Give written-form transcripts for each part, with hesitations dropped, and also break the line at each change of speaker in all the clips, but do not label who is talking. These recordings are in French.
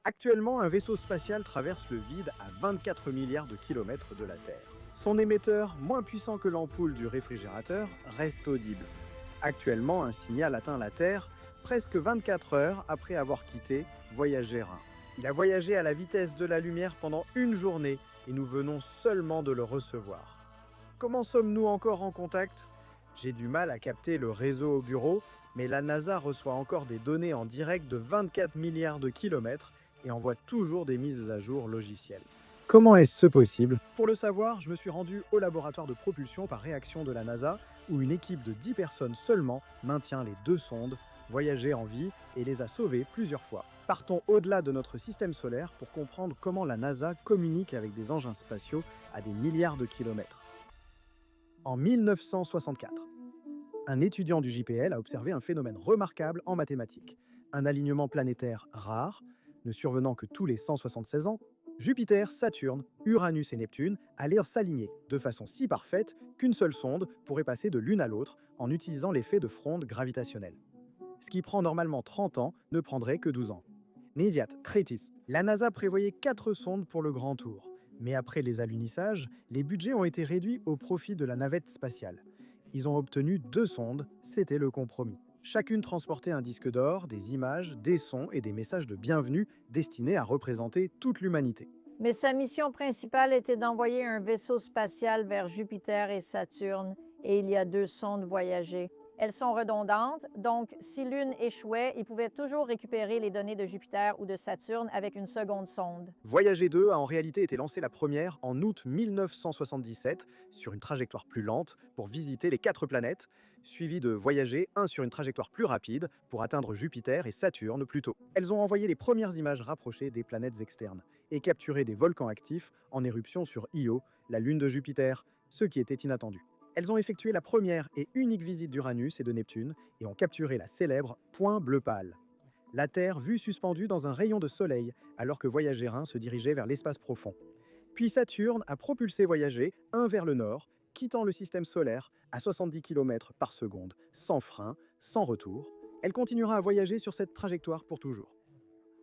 Actuellement, un vaisseau spatial traverse le vide à 24 milliards de kilomètres de la Terre. Son émetteur, moins puissant que l'ampoule du réfrigérateur, reste audible. Actuellement, un signal atteint la Terre presque 24 heures après avoir quitté Voyager 1. Il a voyagé à la vitesse de la lumière pendant une journée et nous venons seulement de le recevoir. Comment sommes-nous encore en contact? J'ai du mal à capter le réseau au bureau, mais la NASA reçoit encore des données en direct de 24 milliards de kilomètres et envoie toujours des mises à jour logicielles. Comment est-ce possible? Pour le savoir, je me suis rendu au laboratoire de propulsion par réaction de la NASA, où une équipe de 10 personnes seulement maintient les deux sondes, Voyager en vie, et les a sauvées plusieurs fois. Partons au-delà de notre système solaire pour comprendre comment la NASA communique avec des engins spatiaux à des milliards de kilomètres. En 1964, un étudiant du JPL a observé un phénomène remarquable en mathématiques. Un alignement planétaire rare, ne survenant que tous les 176 ans, Jupiter, Saturne, Uranus et Neptune allaient s'aligner de façon si parfaite qu'une seule sonde pourrait passer de l'une à l'autre en utilisant l'effet de fronde gravitationnelle. Ce qui prend normalement 30 ans ne prendrait que 12 ans. Nédiat, Crétis. La NASA prévoyait 4 sondes pour le Grand Tour. Mais après les alunissages, les budgets ont été réduits au profit de la navette spatiale. Ils ont obtenu 2 sondes, c'était le compromis. Chacune transportait un disque d'or, des images, des sons et des messages de bienvenue destinés à représenter toute l'humanité.
Mais sa mission principale était d'envoyer un vaisseau spatial vers Jupiter et Saturne, et il y a 2 sondes Voyager. Elles sont redondantes, donc si l'une échouait, il pouvait toujours récupérer les données de Jupiter ou de Saturne avec une seconde sonde.
Voyager 2 a en réalité été lancé la première en août 1977 sur une trajectoire plus lente pour visiter les 4 planètes, suivi de Voyager 1 sur une trajectoire plus rapide pour atteindre Jupiter et Saturne plus tôt. Elles ont envoyé les premières images rapprochées des planètes externes et capturé des volcans actifs en éruption sur Io, la lune de Jupiter, ce qui était inattendu. Elles ont effectué la première et unique visite d'Uranus et de Neptune et ont capturé la célèbre point bleu pâle. La Terre vue suspendue dans un rayon de soleil alors que Voyager 1 se dirigeait vers l'espace profond. Puis Saturne a propulsé Voyager 1 vers le nord, quittant le système solaire à 70 km par seconde, sans frein, sans retour. Elle continuera à voyager sur cette trajectoire pour toujours.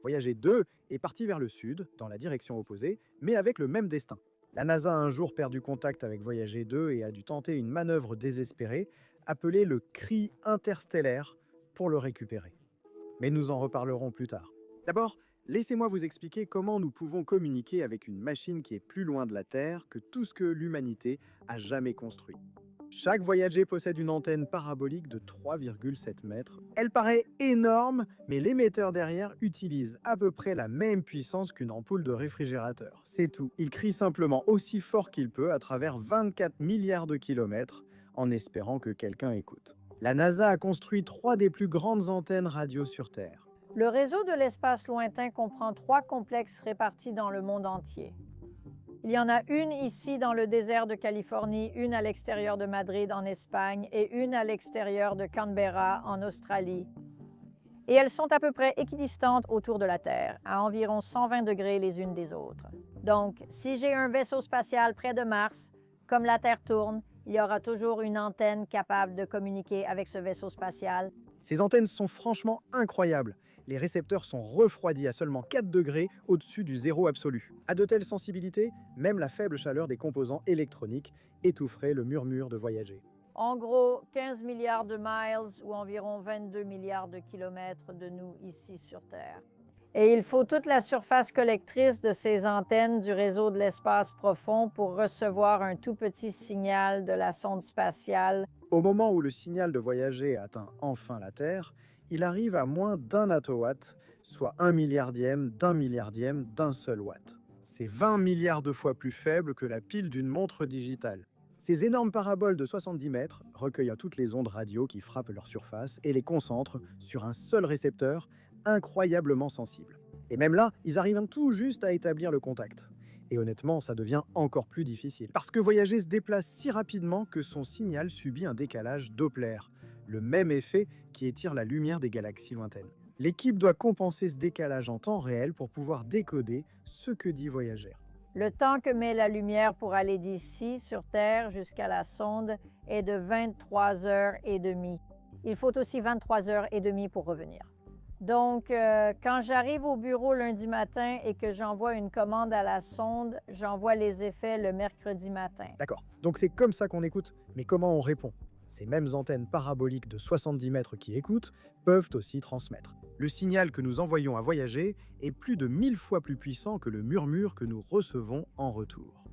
Voyager 2 est parti vers le sud, dans la direction opposée, mais avec le même destin. La NASA a un jour perdu contact avec Voyager 2 et a dû tenter une manœuvre désespérée, appelée le cri interstellaire, pour le récupérer. Mais nous en reparlerons plus tard. D'abord, laissez-moi vous expliquer comment nous pouvons communiquer avec une machine qui est plus loin de la Terre que tout ce que l'humanité a jamais construit. Chaque Voyager possède une antenne parabolique de 3,7 mètres. Elle paraît énorme, mais l'émetteur derrière utilise à peu près la même puissance qu'une ampoule de réfrigérateur. C'est tout. Il crie simplement aussi fort qu'il peut à travers 24 milliards de kilomètres en espérant que quelqu'un écoute. La NASA a construit 3 des plus grandes antennes radio sur Terre.
Le réseau de l'espace lointain comprend 3 complexes répartis dans le monde entier. Il y en a une ici dans le désert de Californie, une à l'extérieur de Madrid en Espagne et une à l'extérieur de Canberra en Australie. Et elles sont à peu près équidistantes autour de la Terre, à environ 120 degrés les unes des autres. Donc, si j'ai un vaisseau spatial près de Mars, comme la Terre tourne, il y aura toujours une antenne capable de communiquer avec ce vaisseau spatial.
Ces antennes sont franchement incroyables. Les récepteurs sont refroidis à seulement 4 degrés au-dessus du zéro absolu. À de telles sensibilités, même la faible chaleur des composants électroniques étoufferait le murmure de Voyager.
En gros, 15 milliards de miles ou environ 22 milliards de kilomètres de nous ici sur Terre. Et il faut toute la surface collectrice de ces antennes du réseau de l'espace profond pour recevoir un tout petit signal de la sonde spatiale.
Au moment où le signal de Voyager atteint enfin la Terre, il arrive à moins d'1 attowatt, soit 1 milliardième d'un seul watt. C'est 20 milliards de fois plus faible que la pile d'une montre digitale. Ces énormes paraboles de 70 mètres recueillent toutes les ondes radio qui frappent leur surface et les concentrent sur un seul récepteur incroyablement sensible. Et même là, ils arrivent tout juste à établir le contact. Et honnêtement, ça devient encore plus difficile. Parce que Voyager se déplace si rapidement que son signal subit un décalage Doppler, le même effet qui étire la lumière des galaxies lointaines. L'équipe doit compenser ce décalage en temps réel pour pouvoir décoder ce que dit Voyager.
Le temps que met la lumière pour aller d'ici, sur Terre, jusqu'à la sonde est de 23 heures et demie. Il faut aussi 23 heures et demie pour revenir. Donc, quand j'arrive au bureau lundi matin et que j'envoie une commande à la sonde, j'envoie les effets le mercredi matin.
D'accord. Donc c'est comme ça qu'on écoute. Mais comment on répond? Ces mêmes antennes paraboliques de 70 mètres qui écoutent peuvent aussi transmettre. Le signal que nous envoyons à Voyager est plus de 1000 fois plus puissant que le murmure que nous recevons en retour.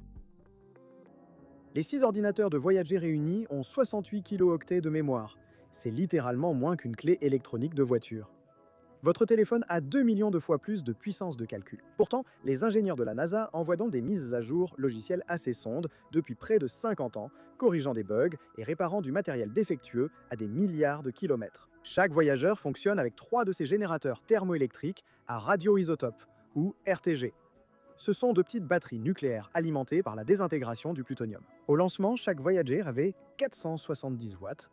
Les 6 ordinateurs de Voyager réunis ont 68 kilooctets de mémoire. C'est littéralement moins qu'une clé électronique de voiture. Votre téléphone a 2 millions de fois plus de puissance de calcul. Pourtant, les ingénieurs de la NASA envoient donc des mises à jour logicielles à ces sondes depuis près de 50 ans, corrigeant des bugs et réparant du matériel défectueux à des milliards de kilomètres. Chaque voyageur fonctionne avec 3 de ces générateurs thermoélectriques à radioisotope, ou RTG. Ce sont de petites batteries nucléaires alimentées par la désintégration du plutonium. Au lancement, chaque Voyager avait 470 watts,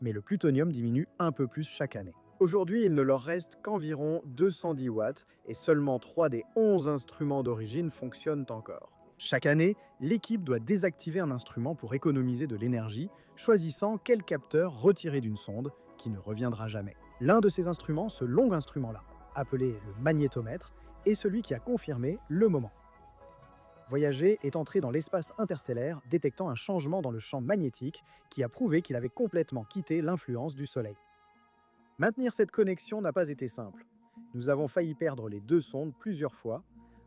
mais le plutonium diminue un peu plus chaque année. Aujourd'hui, il ne leur reste qu'environ 210 watts et seulement 3 des 11 instruments d'origine fonctionnent encore. Chaque année, l'équipe doit désactiver un instrument pour économiser de l'énergie, choisissant quel capteur retirer d'une sonde qui ne reviendra jamais. L'un de ces instruments, ce long instrument-là, appelé le magnétomètre, est celui qui a confirmé le moment. Voyager est entré dans l'espace interstellaire, détectant un changement dans le champ magnétique qui a prouvé qu'il avait complètement quitté l'influence du Soleil. Maintenir cette connexion n'a pas été simple. Nous avons failli perdre les 2 sondes plusieurs fois.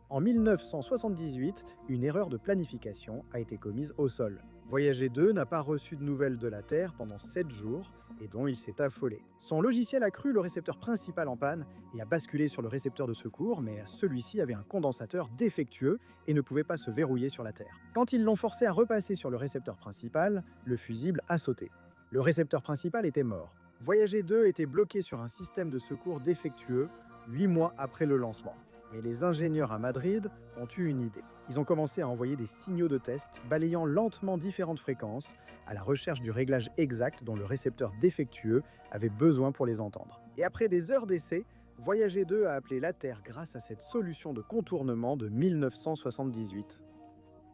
En 1978, une erreur de planification a été commise au sol. Voyager 2 n'a pas reçu de nouvelles de la Terre pendant 7 jours et dont il s'est affolé. Son logiciel a cru le récepteur principal en panne et a basculé sur le récepteur de secours, mais celui-ci avait un condensateur défectueux et ne pouvait pas se verrouiller sur la Terre. Quand ils l'ont forcé à repasser sur le récepteur principal, le fusible a sauté. Le récepteur principal était mort. Voyager 2 était bloqué sur un système de secours défectueux 8 mois après le lancement. Mais les ingénieurs à Madrid ont eu une idée. Ils ont commencé à envoyer des signaux de test balayant lentement différentes fréquences à la recherche du réglage exact dont le récepteur défectueux avait besoin pour les entendre. Et après des heures d'essai, Voyager 2 a appelé la Terre grâce à cette solution de contournement de 1978.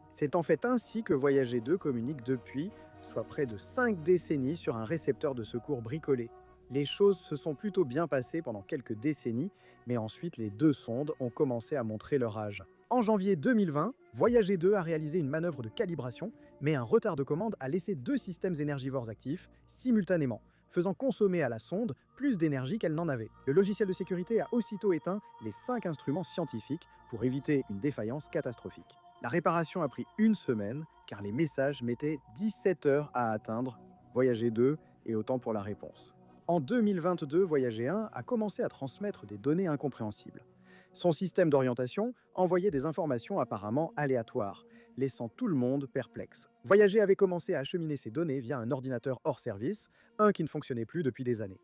C'est en fait ainsi que Voyager 2 communique depuis, soit près de 5 décennies sur un récepteur de secours bricolé. Les choses se sont plutôt bien passées pendant quelques décennies, mais ensuite les 2 sondes ont commencé à montrer leur âge. En janvier 2020, Voyager 2 a réalisé une manœuvre de calibration, mais un retard de commande a laissé 2 systèmes énergivores actifs simultanément, faisant consommer à la sonde plus d'énergie qu'elle n'en avait. Le logiciel de sécurité a aussitôt éteint les 5 instruments scientifiques pour éviter une défaillance catastrophique. La réparation a pris 1 semaine, car les messages mettaient 17 heures à atteindre Voyager 2 et autant pour la réponse. En 2022, Voyager 1 a commencé à transmettre des données incompréhensibles. Son système d'orientation envoyait des informations apparemment aléatoires, laissant tout le monde perplexe. Voyager avait commencé à acheminer ces données via un ordinateur hors service, un qui ne fonctionnait plus depuis des années.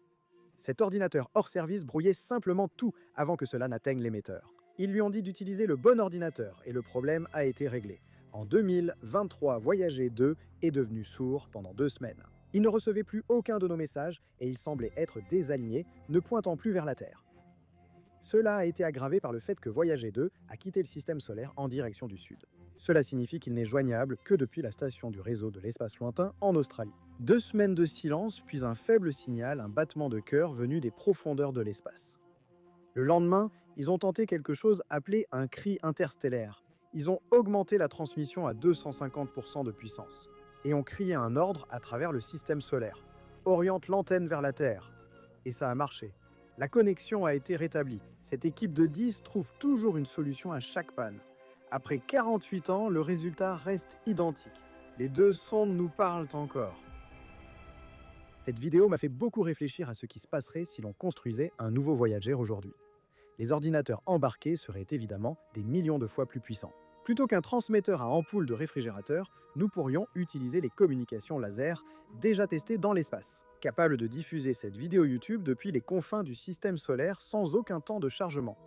Cet ordinateur hors service brouillait simplement tout avant que cela n'atteigne l'émetteur. Ils lui ont dit d'utiliser le bon ordinateur et le problème a été réglé. En 2023, Voyager 2 est devenu sourd pendant 2 semaines. Il ne recevait plus aucun de nos messages et il semblait être désaligné, ne pointant plus vers la Terre. Cela a été aggravé par le fait que Voyager 2 a quitté le système solaire en direction du sud. Cela signifie qu'il n'est joignable que depuis la station du réseau de l'espace lointain en Australie. 2 semaines de silence, puis un faible signal, un battement de cœur venu des profondeurs de l'espace. Le lendemain, ils ont tenté quelque chose appelé un cri interstellaire. Ils ont augmenté la transmission à 250% de puissance et ont crié un ordre à travers le système solaire. Oriente l'antenne vers la Terre. Et ça a marché. La connexion a été rétablie. Cette équipe de 10 trouve toujours une solution à chaque panne. Après 48 ans, le résultat reste identique. Les 2 sondes nous parlent encore. Cette vidéo m'a fait beaucoup réfléchir à ce qui se passerait si l'on construisait un nouveau Voyager aujourd'hui. Les ordinateurs embarqués seraient évidemment des millions de fois plus puissants. Plutôt qu'un transmetteur à ampoule de réfrigérateur, nous pourrions utiliser les communications laser déjà testées dans l'espace, capables de diffuser cette vidéo YouTube depuis les confins du système solaire sans aucun temps de chargement.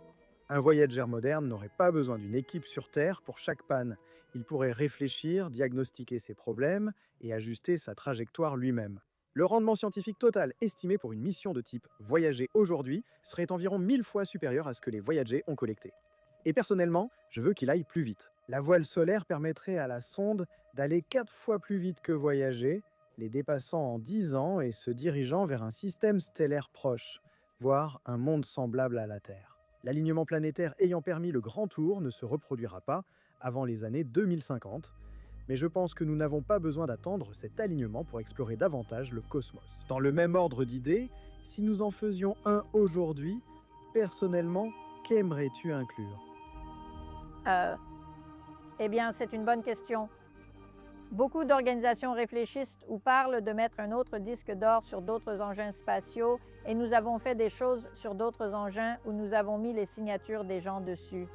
Un Voyager moderne n'aurait pas besoin d'une équipe sur Terre pour chaque panne. Il pourrait réfléchir, diagnostiquer ses problèmes et ajuster sa trajectoire lui-même. Le rendement scientifique total estimé pour une mission de type Voyager aujourd'hui serait environ 1000 fois supérieur à ce que les Voyager ont collecté. Et personnellement, je veux qu'il aille plus vite. La voile solaire permettrait à la sonde d'aller 4 fois plus vite que Voyager, les dépassant en 10 ans et se dirigeant vers un système stellaire proche. voire un monde semblable à la Terre. L'alignement planétaire ayant permis le grand tour ne se reproduira pas avant les années 2050, mais je pense que nous n'avons pas besoin d'attendre cet alignement pour explorer davantage le cosmos. Dans le même ordre d'idées, si nous en faisions un aujourd'hui, personnellement, qu'aimerais-tu inclure?
Euh, eh bien, c'est une bonne question. Beaucoup d'organisations réfléchissent ou parlent de mettre un autre disque d'or sur d'autres engins spatiaux et nous avons fait des choses sur d'autres engins où nous avons mis les signatures des gens dessus.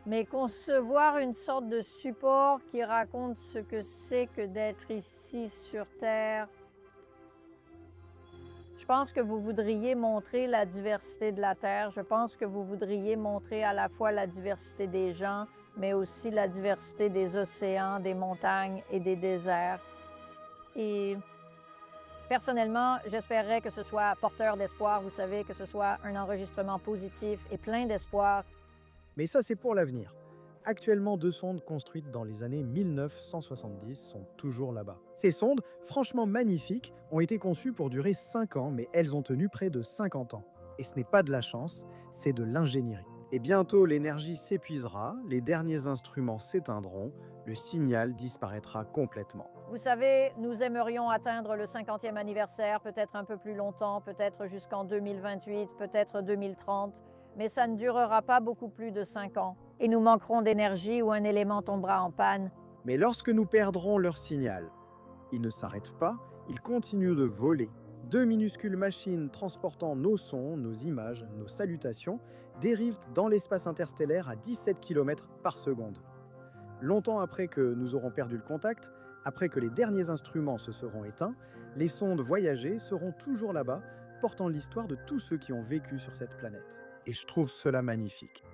Mais concevoir une sorte de support qui raconte ce que c'est que d'être ici sur Terre, je pense que vous voudriez montrer la diversité de la Terre. Je pense que vous voudriez montrer à la fois la diversité des gens, mais aussi la diversité des océans, des montagnes et des déserts. Et personnellement, j'espérais que ce soit porteur d'espoir, vous savez, que ce soit un enregistrement positif et plein d'espoir.
Mais ça, c'est pour l'avenir. Actuellement, 2 sondes construites dans les années 1970 sont toujours là-bas. Ces sondes, franchement magnifiques, ont été conçues pour durer 5 ans, mais elles ont tenu près de 50 ans. Et ce n'est pas de la chance, c'est de l'ingénierie. Et bientôt, l'énergie s'épuisera, les derniers instruments s'éteindront, le signal disparaîtra complètement.
Vous savez, nous aimerions atteindre le 50e anniversaire, peut-être un peu plus longtemps, peut-être jusqu'en 2028, peut-être 2030, mais ça ne durera pas beaucoup plus de 5 ans. Et nous manquerons d'énergie ou un élément tombera en panne.
Mais lorsque nous perdrons leur signal, ils ne s'arrêtent pas, ils continuent de voler. 2 minuscules machines transportant nos sons, nos images, nos salutations dérivent dans l'espace interstellaire à 17 km par seconde. Longtemps après que nous aurons perdu le contact, après que les derniers instruments se seront éteints, les sondes voyagées seront toujours là-bas, portant l'histoire de tous ceux qui ont vécu sur cette planète. Et je trouve cela magnifique.